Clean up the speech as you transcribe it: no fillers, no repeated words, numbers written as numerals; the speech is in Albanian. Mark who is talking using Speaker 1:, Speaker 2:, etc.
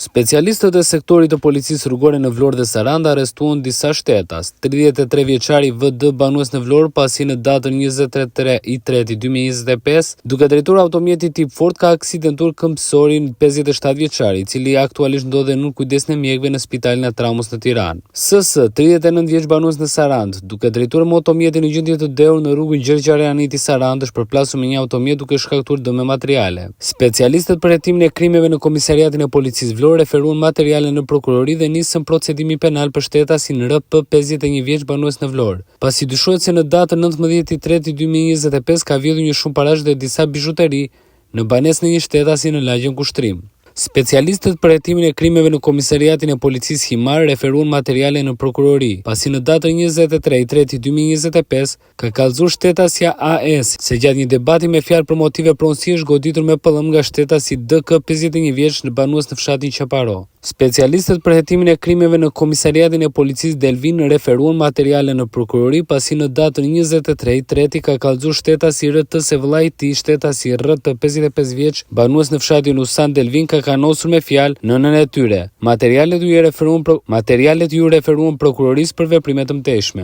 Speaker 1: Specialistët e sektorit të policisë rrugore në Vlorë dhe Sarandë arrestuan disa shtetas. 33 vjeçari VD banues në Vlorë pasi në datën 23/3/2025, duke drejtuar automjeti tip Ford ka aksidentuar këmbësorin 57 vjeçari, i cili aktualisht ndodhet në kujdesin e mjekëve në Spitalin e Traumës në Tiranë. SS, 39 vjeç banues në Sarandë, duke drejtuar motomjetin në gjendje të dehur në rrugën Gjergj Arjaniti Sarandë, është përplasur me një automjet duke shkaktuar dëme materiale. Specialistët për hetimin e krimeve në Komisariatin e Policisë Vlorë referuan materiale në prokurori dhe nisën procedimi penal për shtetasin RP 51 vjeç banues në Vlorë, pasi dyshohet se në datën 19/3/2025 ka vjedhur një shumë parash dhe disa bijuteri në banesë në një shtetasi në lagjen Kushtrim. Specialistët për hetimin e krimeve në Komisariatin e Policisë Himar referuan materiale në prokurori, pasi në datën 23/3/2025 ka kallëzuar shtetësia AS se gjatë një debati me fjalë për motive pronësie është goditur me pëllëm nga shtetësi DK 51 vjeç në banues në fshatin Qaparo. Specialistët për hetimin e krimeve në Komisariatin e Policisë Delvin referuan materiale në prokurori, pasi në datën 23/3 ka kallëzuar shtetësi RT se vëllai i tij, shtetësi RT 55 vjeç banues në fshatin Usan Delvin, ka kanosur me fjalë nënën e tyre. Materialet ju referuan prokurorisë për veprime të mëtejshme.